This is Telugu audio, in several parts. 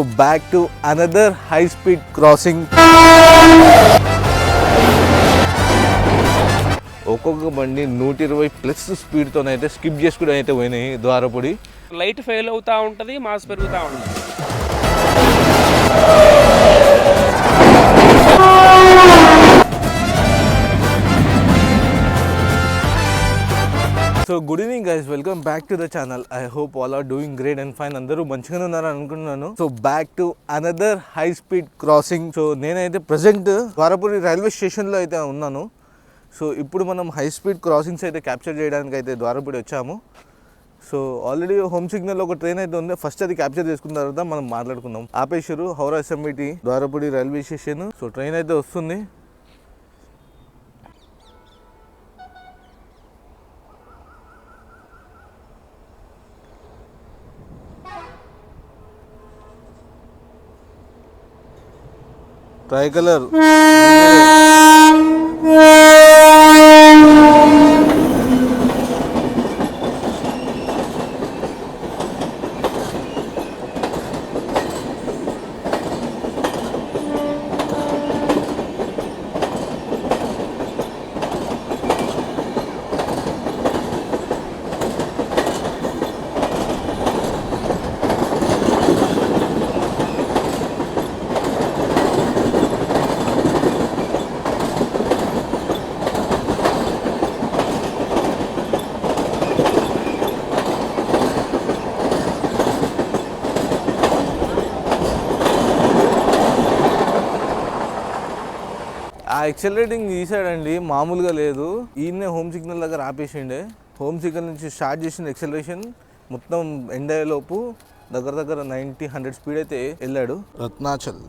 So back to another high speed crossing. ఒక్కొక్క బండి 120+ స్పీడ్తోనైతే స్కిప్ చేసుకుని అయితే పోయినాయి ద్వారపూడి. లైట్ ఫెయిల్ అవుతూ ఉంటుంది, మాస్ పెరుగుతూ ఉంటుంది. So good evening guys, welcome back to the channel. I hope all are doing great and fine. అందరూ మంచిగానే ఉన్నారని అనుకుంటున్నాను. So back to another high speed crossing. So నేనైతే ప్రజెంట్ ద్వారపూడి రైల్వే స్టేషన్లో అయితే ఉన్నాను. సో ఇప్పుడు మనం హై స్పీడ్ క్రాసింగ్స్ అయితే క్యాప్చర్ చేయడానికి అయితే ద్వారపూడి వచ్చాము. సో ఆల్రెడీ హోమ్ సిగ్నల్ ఒక ట్రైన్ అయితే ఉంది. ఫస్ట్ అది క్యాప్చర్ చేసుకున్న తర్వాత మనం మాట్లాడుకుందాం. ఆపేశ్వరు Howrah SMBT Dwarapudi railway station. So train అయితే వస్తుంది. ట్రై కలర్ ఆ ఎక్సెలరేటింగ్ తీసాడండి, మామూలుగా లేదు. ఈయన్నే హోమ్ సిగ్నల్ దగ్గర ఆపేసిండే. హోమ్ సిగ్నల్ నుంచి స్టార్ట్ చేసిన ఎక్సెలరేషన్ మొత్తం ఎండ్ అయ్యేలోపు దగ్గర 90-100 స్పీడ్ అయితే వెళ్ళాడు. రత్నాచల్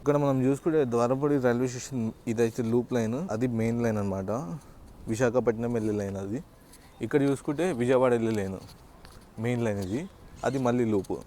ఇక్కడ మనం చూసుకుంటే ద్వారపూడి రైల్వే స్టేషన్ ఇదైతే లూప్ లైన్, అది మెయిన్ లైన్ అనమాట. విశాఖపట్నం వెళ్ళే లైన్ అది. ఇక్కడ చూసుకుంటే విజయవాడ వెళ్ళే లైన్ మెయిన్ లైన్ ఇది, అది మళ్ళీ loop.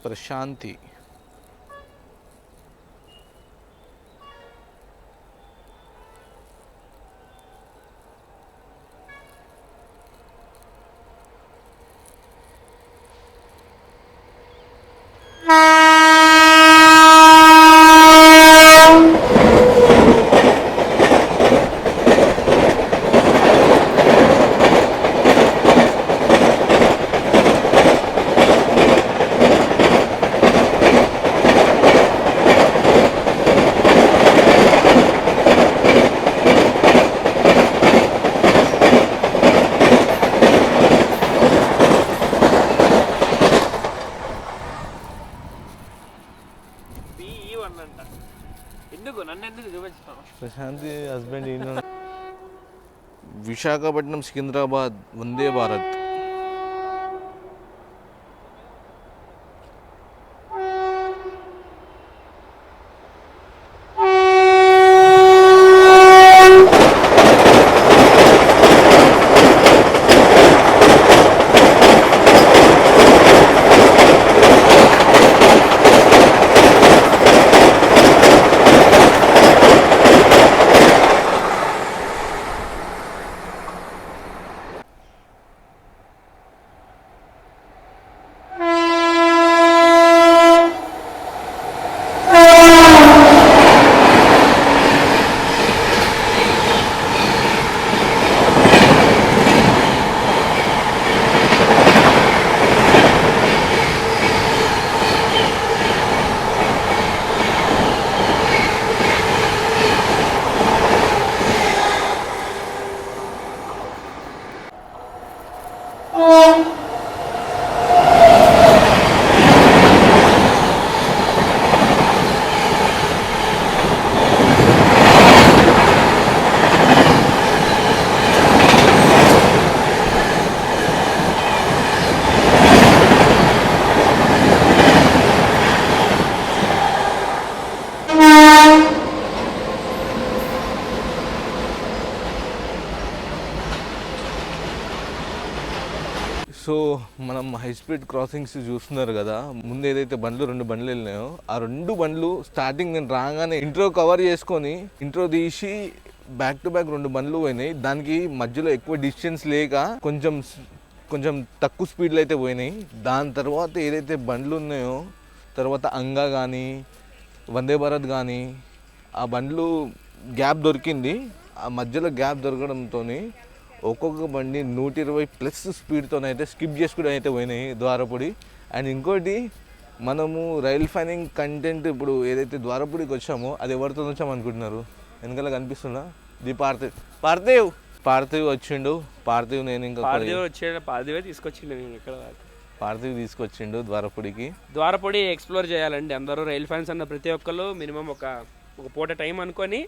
Prashanti Prashanti husband. Visakhapatnam Secunderabad Vande Bharat. So మనం హై స్పీడ్ క్రాసింగ్స్ చూస్తున్నారు కదా, ముందు ఏదైతే రెండు బండ్లు వెళ్ళినాయో ఆ 2 బండ్లు స్టార్టింగ్ నేను రాగానే ఇంట్రో కవర్ చేసుకొని ఇంట్రో తీసి బ్యాక్ టు బ్యాక్ 2 బండ్లు పోయినాయి. దానికి మధ్యలో ఎక్కువ డిస్టెన్స్ లేక కొంచెం తక్కువ స్పీడ్లో అయితే పోయినాయి. దాని తర్వాత ఏదైతే బండ్లు ఉన్నాయో తర్వాత అంగా కానీ వందే భారత్ కానీ ఆ బండ్లు గ్యాప్ దొరికింది. ఆ మధ్యలో గ్యాప్ దొరకడంతో ఒక్కొక్క బండి 120+ స్పీడ్తోనైతే స్కిప్ చేసుకుంటూ అయితే పోయినాయి ద్వారపూడి. అండ్ ఇంకోటి, మనము రైల్ ఫైనింగ్ కంటెంట్ ఇప్పుడు ఏదైతే ద్వారపూడికి వచ్చామో అది ఎవరితో వచ్చాము అనుకుంటున్నారు? వెనకాల కనిపిస్తున్నా పార్థివ్ వచ్చిండు. పార్థివ్ నేను ఇంకా పార్థివే తీసుకొచ్చిండు. నేను ఇక్కడ పార్థివ్ తీసుకొచ్చిండు ద్వారపూడి ఎక్స్ప్లోర్ చేయాలండి అందరూ. రైల్ ఫ్యాన్స్ అన్న ప్రతి ఒక్కరు మినిమం ఒక పూట టైం అనుకొని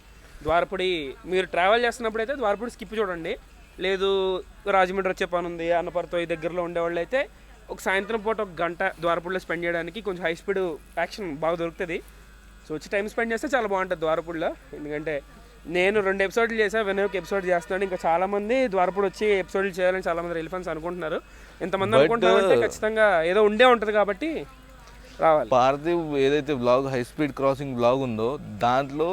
ద్వారపూడి మీరు ట్రావెల్ చేస్తున్నప్పుడు అయితే ద్వారపూడి స్కిప్ చూడండి. లేదు రాజమండ్రి వచ్చే పని ఉంది అన్నపర్తో ఈ దగ్గరలో ఉండేవాళ్ళు అయితే ఒక సాయంత్రం పూట 1 గంట ద్వారపూడిలో స్పెండ్ చేయడానికి కొంచెం హై స్పీడ్ యాక్షన్ బాగా దొరుకుతుంది. సో వచ్చి టైం స్పెండ్ చేస్తే చాలా బాగుంటుంది ద్వారపూడిలో. ఎందుకంటే నేను 2 ఎపిసోడ్లు చేశాను, వెనక ఎపిసోడ్ చేస్తున్నాను. ఇంకా చాలామంది ద్వారపూడి వచ్చి ఎపిసోడ్లు చేయాలని చాలామంది రైల్ ఫ్యాన్స్ అనుకుంటున్నారు. ఎంతమంది అనుకుంటున్నారంటే ఖచ్చితంగా ఏదో ఉండే ఉంటుంది కాబట్టి రావాలి. పార్థివ్ ఏదైతే blog high speed crossing blog ఉందో దాంట్లో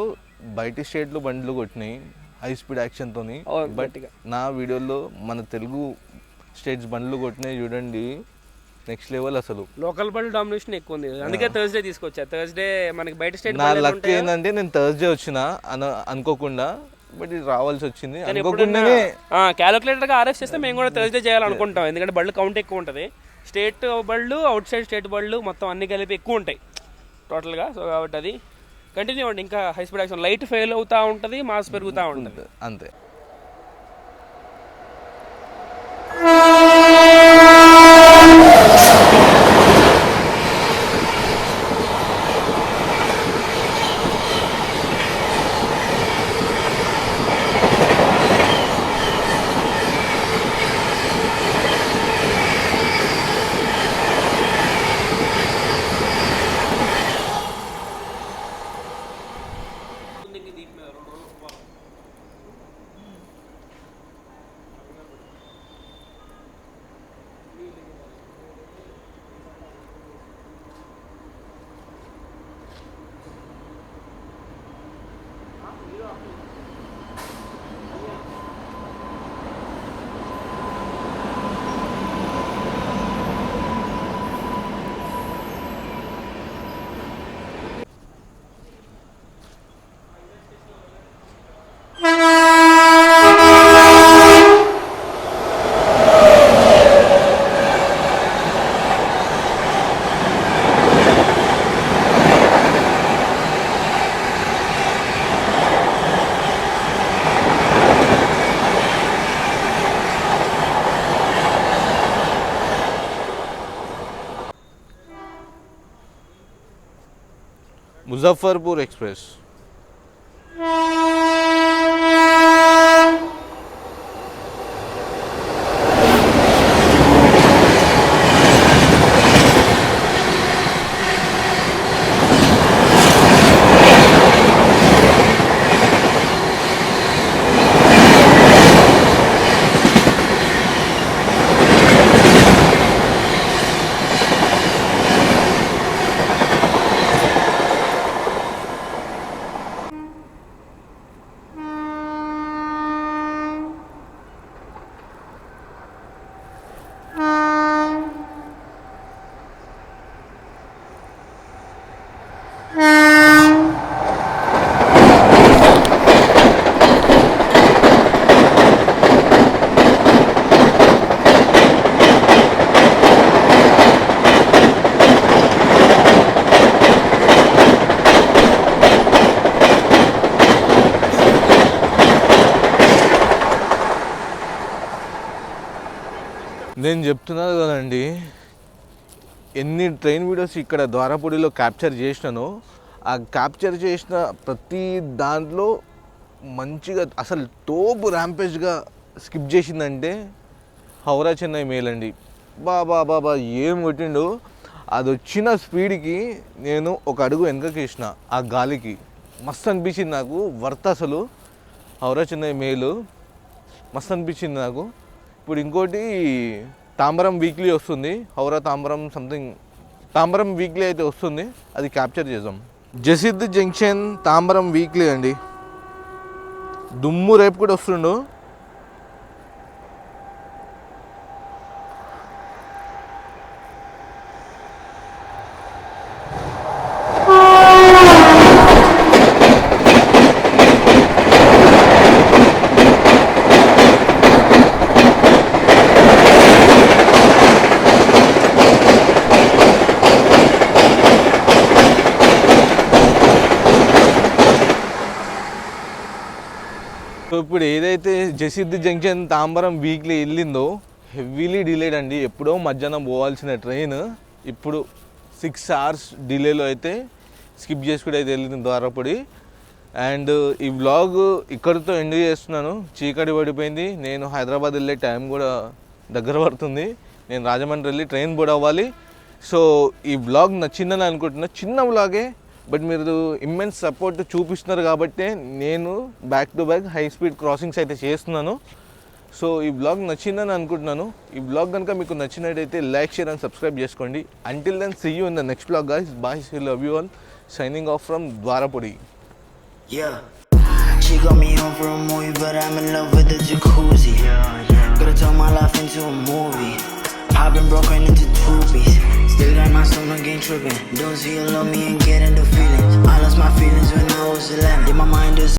బయట స్టేట్లు బండ్లు కొట్టినాయి హై స్పీడ్ యాక్షన్తో. బట్ నా వీడియోలో మన తెలుగు స్టేట్స్ బండ్లు కొట్టినాయి చూడండి, నెక్స్ట్ లెవెల్. అసలు లోకల్ బండ్లు డామినేషన్ ఎక్కువ ఉంది, అందుకే థర్స్డే తీసుకొచ్చా. థర్స్డే మనకి బయట స్టేట్ నా లక్ ఏంటంటే నేను థర్స్డే వచ్చిన అనుకోకుండా, బట్ ఇది రావాల్సి వచ్చింది అనుకోకుండానే. క్యాలిక్యులేటర్ గా ఆర్ఎస్ చేస్తే మేము కూడా థర్స్డే చేయాలనుకుంటాం. ఎందుకంటే బళ్ళు కౌంట్ ఎక్కువ ఉంటుంది. స్టేట్ బళ్ళు, అవుట్ సైడ్ స్టేట్ బళ్ళు మొత్తం అన్ని కలిపి ఎక్కువ ఉంటాయి టోటల్గా. సో కాబట్టి అది కంటిన్యూ అవ్వండి. ఇంకా high speed action light fail అవుతూ ఉంటుంది, మాస్ పెరుగుతూ ఉంటుంది అంతే. मुजफ्फरपुर एक्सप्रेस. నేను చెప్తున్నాను కదండి, ఎన్ని ట్రైన్ వీడియోస్ ఇక్కడ ద్వారపూడిలో క్యాప్చర్ చేసినానో ఆ క్యాప్చర్ చేసిన ప్రతి దాంట్లో మంచిగా అసలు తోపు ర్యాంపేజ్గా స్కిప్ చేసిందంటే హౌరా చెన్నై మేల్ అండి. బాబా ఏం కొట్టిండు. అది వచ్చిన స్పీడ్కి నేను ఒక అడుగు వెనకకి వేసిన ఆ గాలికి. మస్తు అనిపించింది నాకు. వర్త్ అసలు హౌరా చెన్నై మేలు మస్తు అనిపించింది నాకు. ఇప్పుడు ఇంకోటి తాంబరం వీక్లీ వస్తుంది, హౌరా తాంబరం సంథింగ్, తాంబరం వీక్లీ అయితే వస్తుంది, అది క్యాప్చర్ చేద్దాం. జసీద్ జంక్షన్ తాంబరం వీక్లీ అండి. దుమ్ము రేపు కూడా వస్తుండు. సో ఇప్పుడు ఏదైతే జసీద్ జంక్షన్ తాంబరం వీక్లీ వెళ్ళిందో హెవీలీ డిలేడ్ అండి. ఎప్పుడో మధ్యాహ్నం పోవాల్సిన ట్రైన్ ఇప్పుడు 6 hours డిలేలో అయితే స్కిప్ చేసుకుంటూ అయితే వెళ్ళింది ద్వారపూడి. అండ్ ఈ వ్లాగ్ ఇక్కడితో ఎండ్ చేస్తున్నాను. చీకటి పడిపోయింది, నేను హైదరాబాద్ వెళ్ళే టైం కూడా దగ్గర పడుతుంది, నేను రాజమండ్రి వెళ్ళి ట్రైన్ బోర్డ్ అవ్వాలి. సో ఈ వ్లాగ్ నచ్చిందని అనుకుంటున్నా, చిన్న వ్లాగే, బట్ మీరు ఇమ్మెన్స్ సపోర్ట్ చూపిస్తున్నారు కాబట్టి నేను back to back high speed crossings అయితే చేస్తున్నాను. సో ఈ బ్లాగ్ నచ్చిందని అనుకుంటున్నాను. ఈ బ్లాగ్ కనుక మీకు నచ్చినట్టయితే లైక్, షేర్ అండ్ సబ్స్క్రైబ్ చేసుకోండి. Until then see you in the next blog guys. Bye, love you all. Signing off from Dwarapudi. Yeah, she got me home for a movie, but I'm in love with the jacuzzi. Gotta turn my life into a movie. I've been broken into 2 pieces. Still got my stomach ain't tripping. Don't see you love me and get into feelings. I lost my feelings when I was 11. In my mind is